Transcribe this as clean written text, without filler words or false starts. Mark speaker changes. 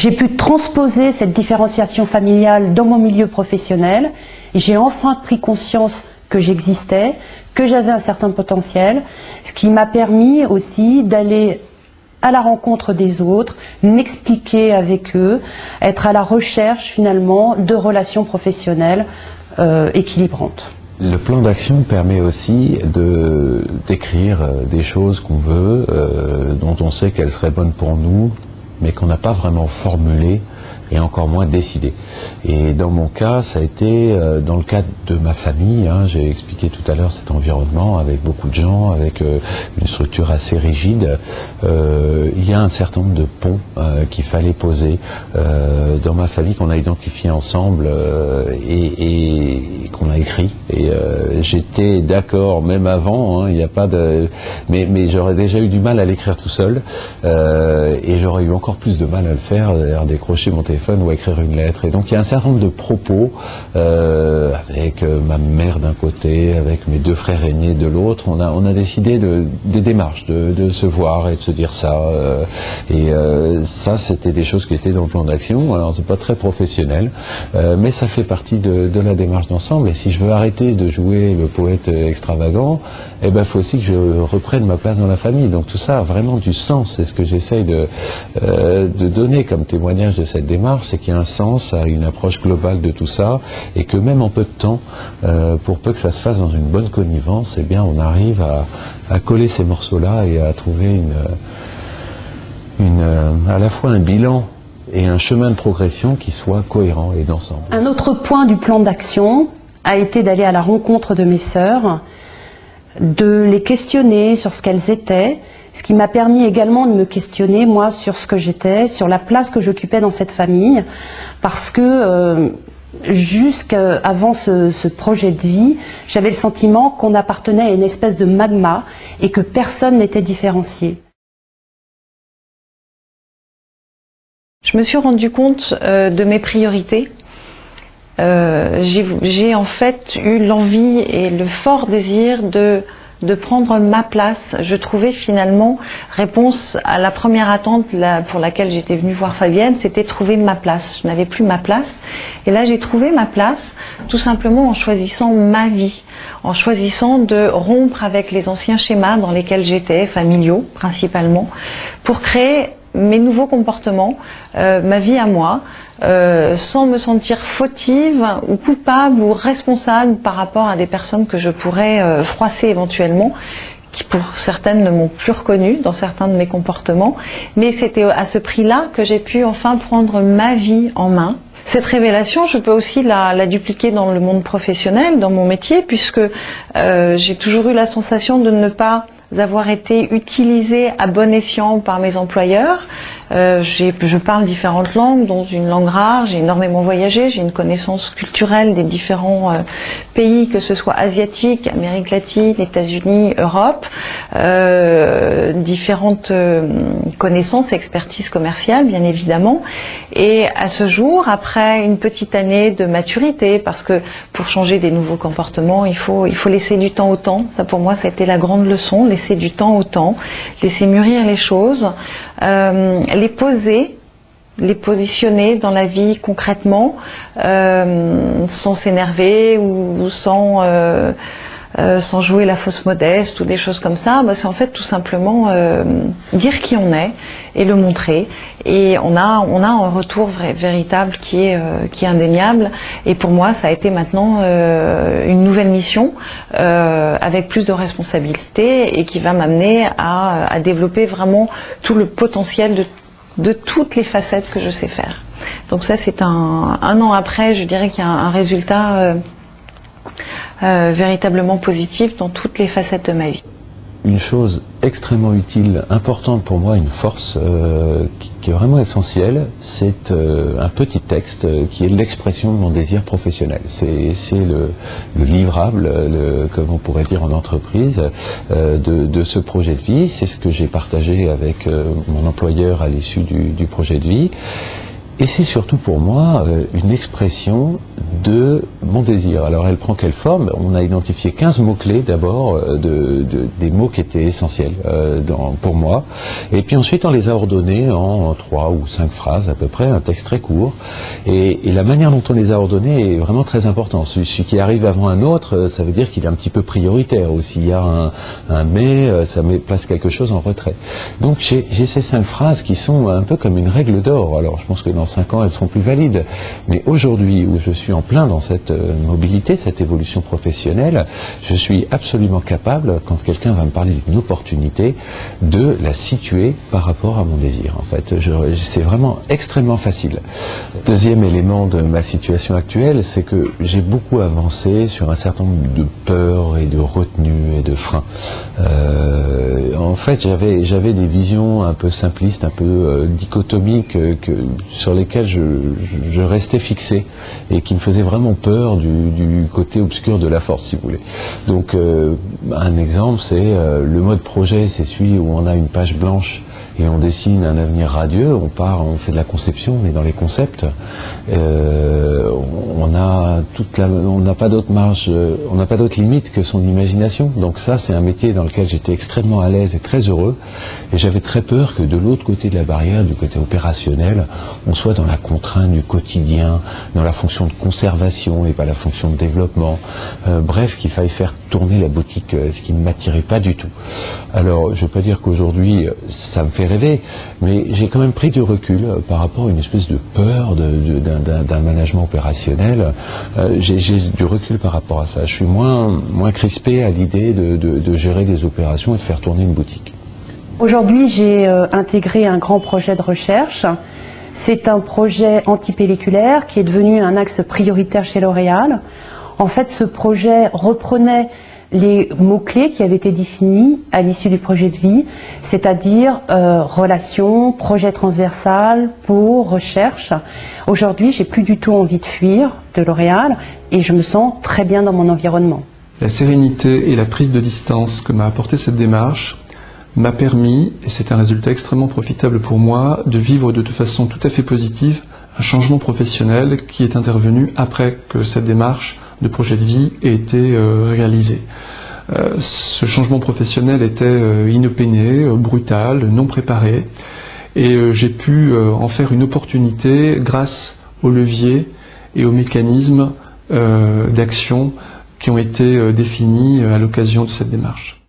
Speaker 1: J'ai pu transposer cette différenciation familiale dans mon milieu professionnel et j'ai enfin pris conscience que j'existais, que j'avais un certain potentiel, ce qui m'a permis aussi d'aller à la rencontre des autres, m'expliquer avec eux, être à la recherche finalement de relations professionnelles équilibrantes.
Speaker 2: Le plan d'action permet aussi d'écrire des choses qu'on veut, dont on sait qu'elles seraient bonnes pour nous, mais qu'on n'a pas vraiment formulées et encore moins décidé. Et dans mon cas, ça a été dans le cadre de ma famille, hein, j'ai expliqué tout à l'heure cet environnement avec beaucoup de gens, avec une structure assez rigide. Il y a un certain nombre de ponts qu'il fallait poser dans ma famille, qu'on a identifié ensemble et qu'on a écrit. Et j'étais d'accord, même avant, hein, il n'y a pas de... Mais j'aurais déjà eu du mal à l'écrire tout seul, et j'aurais eu encore plus de mal à le faire, à décrocher mon téléphone ou à écrire une lettre. Et donc il y a un certain nombre de propos avec ma mère d'un côté, avec mes deux frères aînés de l'autre. On a décidé des démarches, de se voir et de se dire ça. Ça, c'était des choses qui étaient dans le plan d'action. Alors c'est pas très professionnel, mais ça fait partie de la démarche d'ensemble. Et si je veux arrêter de jouer le poète extravagant, eh ben, faut aussi que je reprenne ma place dans la famille. Donc tout ça a vraiment du sens. C'est ce que j'essaye de donner comme témoignage de cette démarche, c'est qu'il y a un sens à une approche globale de tout ça, et que même en peu de temps, pour peu que ça se fasse dans une bonne connivence, eh bien on arrive à coller ces morceaux-là et à trouver à la fois un bilan et un chemin de progression qui soit cohérent et d'ensemble.
Speaker 1: Un autre point du plan d'action a été d'aller à la rencontre de mes sœurs, de les questionner sur ce qu'elles étaient, ce qui m'a permis également de me questionner, moi, sur ce que j'étais, sur la place que j'occupais dans cette famille, parce que jusqu'avant ce projet de vie, j'avais le sentiment qu'on appartenait à une espèce de magma et que personne n'était différencié.
Speaker 3: Je me suis rendu compte de mes priorités. J'ai en fait eu l'envie et le fort désir de prendre ma place. Je trouvais finalement réponse à la première attente pour laquelle j'étais venue voir Fabienne, c'était trouver ma place. Je n'avais plus ma place. Et là, j'ai trouvé ma place tout simplement en choisissant ma vie, en choisissant de rompre avec les anciens schémas dans lesquels j'étais, familiaux principalement, pour créer mes nouveaux comportements, ma vie à moi, sans me sentir fautive ou coupable ou responsable par rapport à des personnes que je pourrais froisser éventuellement, qui pour certaines ne m'ont plus reconnue dans certains de mes comportements. Mais c'était à ce prix-là que j'ai pu enfin prendre ma vie en main. Cette révélation, je peux aussi la dupliquer dans le monde professionnel, dans mon métier, puisque j'ai toujours eu la sensation de ne pas avoir été utilisée à bon escient par mes employeurs. Je parle différentes langues, dont une langue rare, j'ai énormément voyagé, j'ai une connaissance culturelle des différents pays, que ce soit asiatique, Amérique latine, États-Unis, Europe, différentes connaissances, expertise commerciale bien évidemment. Et à ce jour, après une petite année de maturité, parce que pour changer des nouveaux comportements, il faut laisser du temps au temps. Ça pour moi, ça a été la grande leçon, laisser du temps au temps, laisser mûrir les choses, les poser, les positionner dans la vie concrètement, sans s'énerver ou sans jouer la fausse modeste ou des choses comme ça. C'est en fait tout simplement dire qui on est et le montrer. Et on a un retour véritable qui est indéniable. Et pour moi, ça a été maintenant une nouvelle mission avec plus de responsabilités et qui va m'amener à développer vraiment tout le potentiel de toutes les facettes que je sais faire. Donc ça, c'est un an après, je dirais qu'il y a un résultat véritablement positif dans toutes les facettes de ma vie.
Speaker 2: Une chose extrêmement utile, importante pour moi, une force qui est vraiment essentielle, c'est un petit texte qui est l'expression de mon désir professionnel. C'est le livrable, comme on pourrait dire en entreprise, de ce projet de vie. C'est ce que j'ai partagé avec mon employeur à l'issue du projet de vie. Et c'est surtout pour moi une expression de mon désir. Alors elle prend quelle forme? On a identifié 15 mots-clés d'abord, des mots qui étaient essentiels pour moi. Et puis ensuite on les a ordonnés en 3 ou 5 phrases à peu près, un texte très court. Et la manière dont on les a ordonnés est vraiment très importante. Celui qui arrive avant un autre, ça veut dire qu'il est un petit peu prioritaire. Ou s'il y a un mais, ça place quelque chose en retrait. Donc j'ai ces 5 phrases qui sont un peu comme une règle d'or. Alors je pense que dans 5 ans, elles seront plus valides. Mais aujourd'hui, où je suis en plein dans cette mobilité, cette évolution professionnelle, je suis absolument capable, quand quelqu'un va me parler d'une opportunité, de la situer par rapport à mon désir. En fait, c'est vraiment extrêmement facile. Deuxième élément de ma situation actuelle, c'est que j'ai beaucoup avancé sur un certain nombre de peurs et de retenues et de freins. En fait, j'avais des visions un peu simplistes, un peu dichotomiques, sur lesquelles je restais fixé et qui me faisaient vraiment peur du côté obscur de la force, si vous voulez. Donc, un exemple, c'est le mode projet, c'est celui où on a une page blanche et on dessine un avenir radieux, on fait de la conception, on est dans les concepts, on n'a pas d'autre marge, on n'a pas d'autre limite que son imagination. Donc ça, c'est un métier dans lequel j'étais extrêmement à l'aise et très heureux, et j'avais très peur que de l'autre côté de la barrière, du côté opérationnel, on soit dans la contrainte du quotidien, dans la fonction de conservation et pas la fonction de développement. Bref, qu'il faille faire tourner la boutique, ce qui ne m'attirait pas du tout. Alors, je ne veux pas dire qu'aujourd'hui, ça me fait rêver, mais j'ai quand même pris du recul par rapport à une espèce de peur d'un management opérationnel. J'ai du recul par rapport à ça. Je suis moins crispé à l'idée de gérer des opérations et de faire tourner une boutique.
Speaker 1: Aujourd'hui, j'ai intégré un grand projet de recherche. C'est un projet antipelliculaire qui est devenu un axe prioritaire chez L'Oréal. En fait, ce projet reprenait les mots-clés qui avaient été définis à l'issue du projet de vie, c'est-à-dire relations, projet transversal, peau, recherche. Aujourd'hui, j'ai plus du tout envie de fuir de L'Oréal et je me sens très bien dans mon environnement.
Speaker 4: La sérénité et la prise de distance que m'a apporté cette démarche m'a permis, et c'est un résultat extrêmement profitable pour moi, de vivre de façon tout à fait positive un changement professionnel qui est intervenu après que cette démarche de projet de vie ait été réalisée. Ce changement professionnel était inopiné, brutal, non préparé, et j'ai pu en faire une opportunité grâce aux leviers et aux mécanismes d'action qui ont été définis à l'occasion de cette démarche.